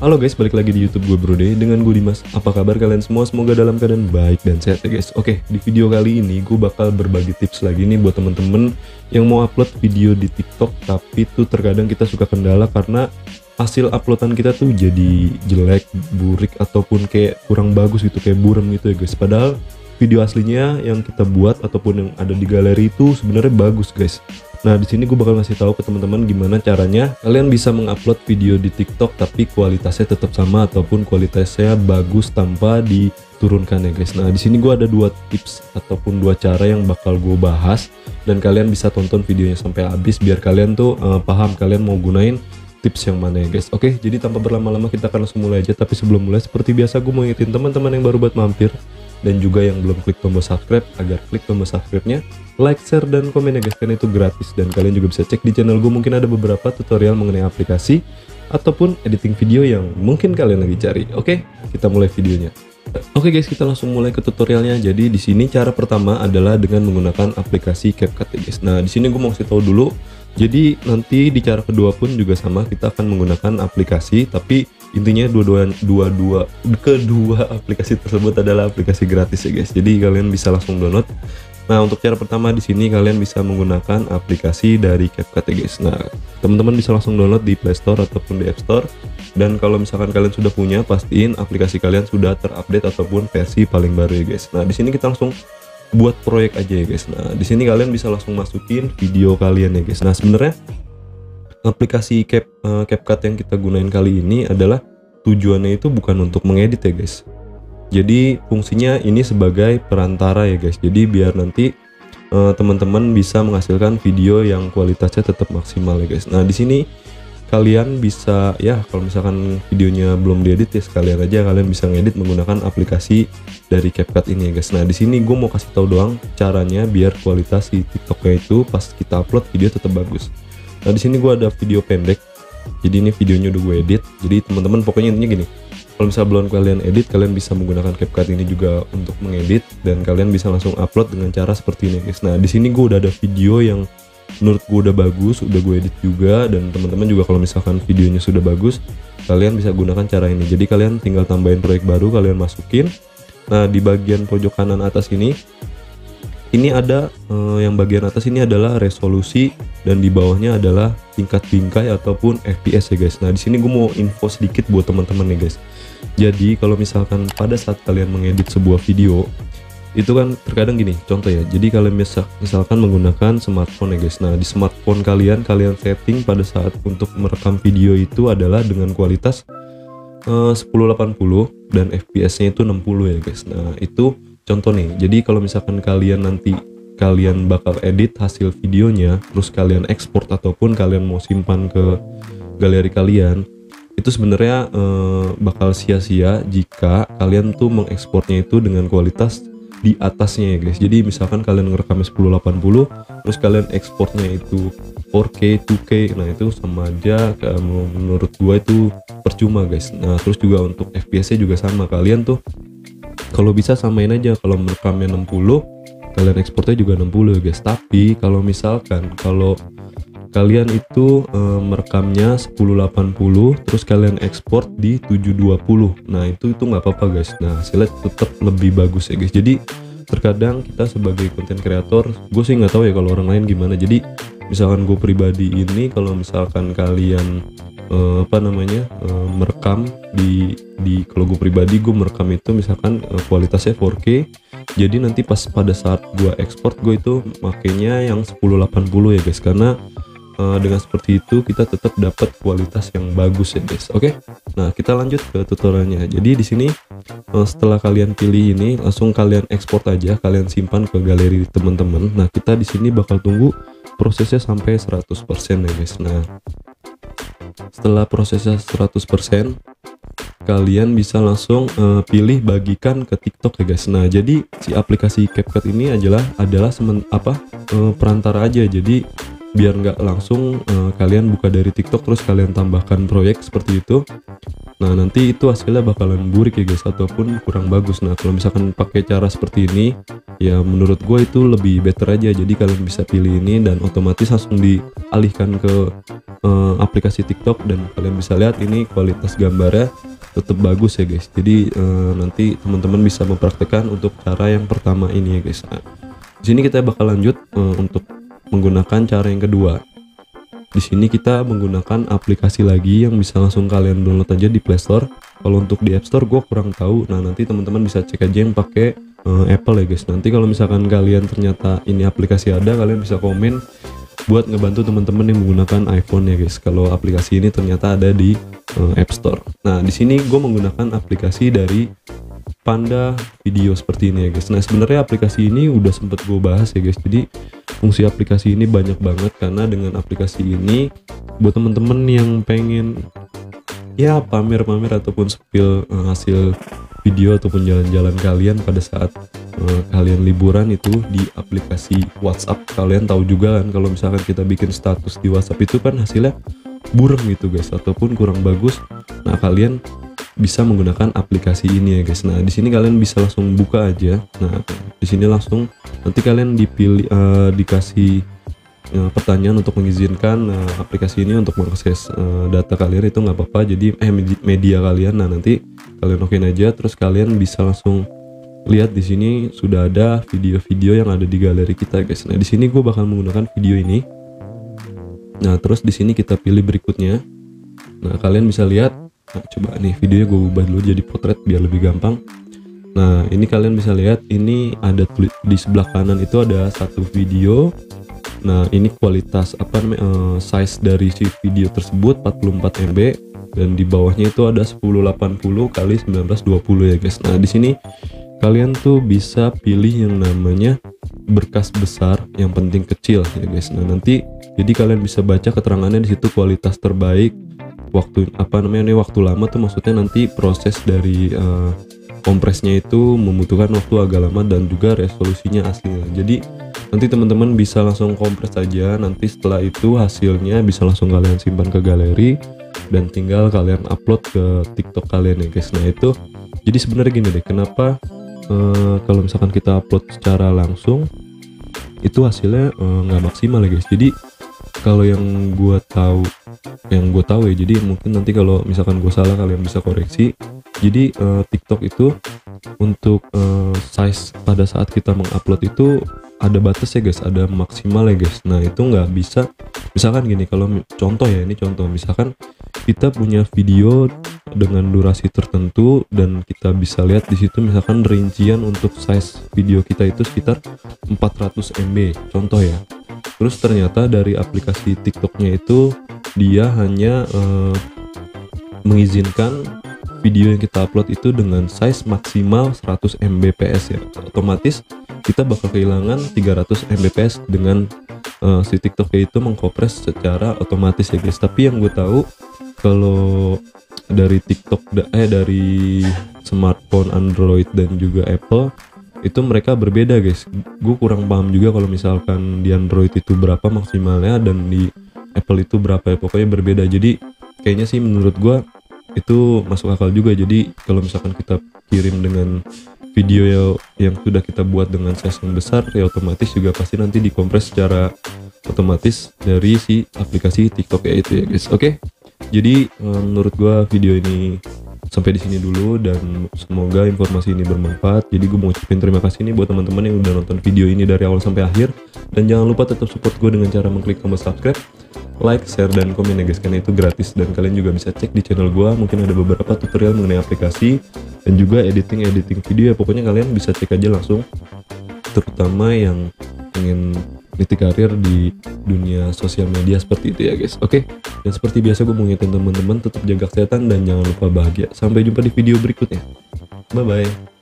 Halo guys, balik lagi di YouTube gue Brode dengan gue Dimas. Apa kabar kalian semua? Semoga dalam keadaan baik dan sehat ya guys. Oke, di video kali ini gue bakal berbagi tips lagi nih buat temen-temen yang mau upload video di TikTok, tapi tuh terkadang kita suka kendala karena hasil uploadan kita tuh jadi jelek, burik, ataupun kayak kurang bagus gitu, kayak buram gitu ya guys. Padahal video aslinya yang kita buat ataupun yang ada di galeri itu sebenarnya bagus guys. Nah, di sini gue bakal ngasih tahu ke teman-teman gimana caranya kalian bisa mengupload video di TikTok tapi kualitasnya tetap sama ataupun kualitasnya bagus tanpa diturunkan ya guys. Nah, di sini gue ada dua tips ataupun dua cara yang bakal gue bahas dan kalian bisa tonton videonya sampai habis biar kalian tuh paham kalian mau gunain tips yang mana ya guys. Oke, jadi tanpa berlama-lama kita akan langsung mulai aja. Tapi sebelum mulai, seperti biasa gue mau ingetin teman-teman yang baru buat mampir dan juga yang belum klik tombol subscribe agar klik tombol subscribe-nya, like, share, dan komen ya guys, karena itu gratis. Dan kalian juga bisa cek di channel gue, mungkin ada beberapa tutorial mengenai aplikasi ataupun editing video yang mungkin kalian lagi cari. Oke, kita mulai videonya. Oke guys, kita langsung mulai ke tutorialnya. Jadi di sini cara pertama adalah dengan menggunakan aplikasi CapCut ya guys. Nah, di sini gue mau kasih tahu dulu. Jadi nanti di cara kedua pun juga sama, kita akan menggunakan aplikasi, tapi intinya kedua aplikasi tersebut adalah aplikasi gratis ya guys. Jadi kalian bisa langsung download. Nah, untuk cara pertama di sini kalian bisa menggunakan aplikasi dari CapCut ya guys. Nah, teman-teman bisa langsung download di Play Store ataupun di App Store. Dan kalau misalkan kalian sudah punya, pastiin aplikasi kalian sudah terupdate ataupun versi paling baru ya guys. Nah, di sini kita langsung buat proyek aja ya guys. Nah, di sini kalian bisa langsung masukin video kalian ya guys. Nah, sebenarnya aplikasi CapCut yang kita gunain kali ini adalah tujuannya itu bukan untuk mengedit ya guys. Jadi fungsinya ini sebagai perantara ya guys. Jadi biar nanti teman-teman bisa menghasilkan video yang kualitasnya tetap maksimal ya guys. Nah, di sini kalian bisa ya, kalau misalkan videonya belum diedit ya sekalian aja kalian bisa ngedit menggunakan aplikasi dari CapCut ini ya guys. Nah, di sini gue mau kasih tahu doang caranya biar kualitas di TikToknya itu pas kita upload video tetap bagus. Nah, di sini gue ada video pendek. Jadi ini videonya udah gue edit. Jadi teman-teman pokoknya intinya gini. Kalau misalnya belum kalian edit, kalian bisa menggunakan CapCut ini juga untuk mengedit dan kalian bisa langsung upload dengan cara seperti ini guys. Nah, di sini gue udah ada video yang menurut gue udah bagus, udah gue edit juga, dan teman-teman juga kalau misalkan videonya sudah bagus, kalian bisa gunakan cara ini. Jadi kalian tinggal tambahin proyek baru, kalian masukin. Nah, di bagian pojok kanan atas ini ada yang bagian atas ini adalah resolusi dan di bawahnya adalah tingkat bingkai ataupun FPS ya guys. Nah, di sini gue mau info sedikit buat teman-teman ya guys. Jadi kalau misalkan pada saat kalian mengedit sebuah video itu kan terkadang gini, contoh ya. Jadi kalian misalkan menggunakan smartphone ya guys. Nah, di smartphone kalian setting pada saat untuk merekam video itu adalah dengan kualitas 1080 dan FPS-nya itu 60 ya guys. Nah, itu contoh nih. Jadi kalau misalkan kalian nanti kalian bakal edit hasil videonya, terus kalian ekspor ataupun kalian mau simpan ke galeri kalian, itu sebenarnya bakal sia-sia jika kalian tuh mengekspornya itu dengan kualitas di atasnya ya guys. Jadi misalkan kalian ngerekamnya 1080 terus kalian ekspornya itu 4K, 2K, nah itu sama aja menurut gua itu percuma guys. Nah, terus juga untuk FPS-nya juga sama, kalian tuh kalau bisa samain aja, kalau merekamnya 60 kalian ekspornya juga 60 ya guys. Tapi kalau misalkan kalian itu merekamnya 1080 terus kalian ekspor di 720, nah itu nggak apa-apa guys. Nah, hasilnya tetap lebih bagus ya guys. Jadi terkadang kita sebagai content creator, gue sih nggak tahu ya kalau orang lain gimana. Jadi misalkan gue pribadi ini, kalau misalkan kalian merekam di kalau gue pribadi gue merekam itu misalkan kualitasnya 4K, jadi nanti pas pada saat gue ekspor gue itu makanya yang 1080 ya guys, karena dengan seperti itu kita tetap dapat kualitas yang bagus ya guys. Oke. Nah, kita lanjut ke tutorialnya. Jadi di sini setelah kalian pilih ini, langsung kalian ekspor aja, kalian simpan ke galeri teman-teman. Nah, kita di sini bakal tunggu prosesnya sampai 100% ya guys. Nah, setelah prosesnya 100%, kalian bisa langsung pilih bagikan ke TikTok ya guys. Nah, jadi si aplikasi CapCut ini adalah perantara aja. Jadi biar nggak langsung kalian buka dari TikTok terus kalian tambahkan proyek seperti itu. Nah nanti itu hasilnya bakalan burik ya guys, ataupun kurang bagus. Nah kalau misalkan pakai cara seperti ini, ya menurut gue itu lebih better aja. Jadi kalian bisa pilih ini dan otomatis langsung dialihkan ke aplikasi TikTok, dan kalian bisa lihat ini kualitas gambarnya tetap bagus ya guys. Jadi nanti teman-teman bisa mempraktekkan untuk cara yang pertama ini ya guys. Nah, di sini kita bakal lanjut untuk menggunakan cara yang kedua. Di sini kita menggunakan aplikasi lagi yang bisa langsung kalian download aja di Play Store. Kalau untuk di App Store gue kurang tahu. Nah nanti teman-teman bisa cek aja yang pakai Apple ya guys. Nanti kalau misalkan kalian ternyata ini aplikasi ada, kalian bisa komen buat ngebantu teman-teman yang menggunakan iPhone ya guys. Kalau aplikasi ini ternyata ada di App Store. Nah di sini gue menggunakan aplikasi dari Panda Video seperti ini ya guys. Nah sebenarnya aplikasi ini udah sempet gue bahas ya guys. Jadi fungsi aplikasi ini banyak banget, karena dengan aplikasi ini buat temen-temen yang pengen ya pamer-pamer ataupun spill hasil video ataupun jalan-jalan kalian pada saat kalian liburan itu di aplikasi WhatsApp. Kalian tahu juga kan kalau misalkan kita bikin status di WhatsApp itu kan hasilnya burem gitu guys, ataupun kurang bagus. Nah kalian bisa menggunakan aplikasi ini ya guys. Nah di sini kalian bisa langsung buka aja. Nah di sini langsung nanti kalian dipilih dikasih pertanyaan untuk mengizinkan aplikasi ini untuk mengakses data kalian, itu nggak apa-apa. Jadi media kalian. Nah nanti kalian okein aja, terus kalian bisa langsung lihat di sini sudah ada video-video yang ada di galeri kita guys. Nah di sini gue bakal menggunakan video ini. Nah terus di sini kita pilih berikutnya. Nah kalian bisa lihat. Nah, coba nih videonya gue ubah dulu jadi potret biar lebih gampang. Nah ini kalian bisa lihat ini ada di sebelah kanan itu ada satu video. Nah ini kualitas size dari si video tersebut 44 MB, dan di bawahnya itu ada 1080 kali 1920 ya guys. Nah di sini kalian tuh bisa pilih yang namanya berkas besar, yang penting kecil ya guys. Nah nanti jadi kalian bisa baca keterangannya di situ, kualitas terbaik, waktu waktu lama tuh maksudnya nanti proses dari kompresnya itu membutuhkan waktu agak lama, dan juga resolusinya aslinya. Jadi nanti teman-teman bisa langsung kompres aja, nanti setelah itu hasilnya bisa langsung kalian simpan ke galeri dan tinggal kalian upload ke TikTok kalian ya guys. Nah itu jadi sebenarnya gini deh, kenapa kalau misalkan kita upload secara langsung itu hasilnya nggak maksimal ya guys. Jadi kalau yang gue tahu ya, jadi mungkin nanti kalau misalkan gue salah kalian bisa koreksi. Jadi TikTok itu untuk size pada saat kita mengupload itu ada batas ya guys, ada maksimal ya guys. Nah itu nggak bisa, misalkan gini, kalau contoh ya, ini contoh misalkan kita punya video dengan durasi tertentu dan kita bisa lihat di situ misalkan rincian untuk size video kita itu sekitar 400 MB contoh ya. Terus ternyata dari aplikasi TikToknya itu dia hanya mengizinkan video yang kita upload itu dengan size maksimal 100 Mbps ya. Otomatis kita bakal kehilangan 300 Mbps dengan si TikTok itu mengkompres secara otomatis ya guys. Tapi yang gue tahu kalau dari TikTok dari smartphone Android dan juga Apple itu mereka berbeda guys. Gue kurang paham juga kalau misalkan di Android itu berapa maksimalnya dan di Apple itu berapa ya, pokoknya berbeda. Jadi kayaknya sih menurut gue itu masuk akal juga. Jadi kalau misalkan kita kirim dengan video yang sudah kita buat dengan size yang besar ya, otomatis juga pasti nanti dikompres secara otomatis dari si aplikasi TikTok ya itu ya guys. Oke. Jadi menurut gua video ini sampai di sini dulu, dan semoga informasi ini bermanfaat. Jadi gue mau ucapin terima kasih nih buat teman-teman yang udah nonton video ini dari awal sampai akhir, dan jangan lupa tetap support gue dengan cara mengklik tombol subscribe, like, share, dan komen ya guys, karena itu gratis. Dan kalian juga bisa cek di channel gue, mungkin ada beberapa tutorial mengenai aplikasi dan juga editing video ya. Pokoknya kalian bisa cek aja langsung, terutama yang ingin niti karir di dunia sosial media seperti itu ya guys. Oke, dan seperti biasa gue mau ngingetin teman-teman tetap jaga kesehatan dan jangan lupa bahagia. Sampai jumpa di video berikutnya. Bye bye.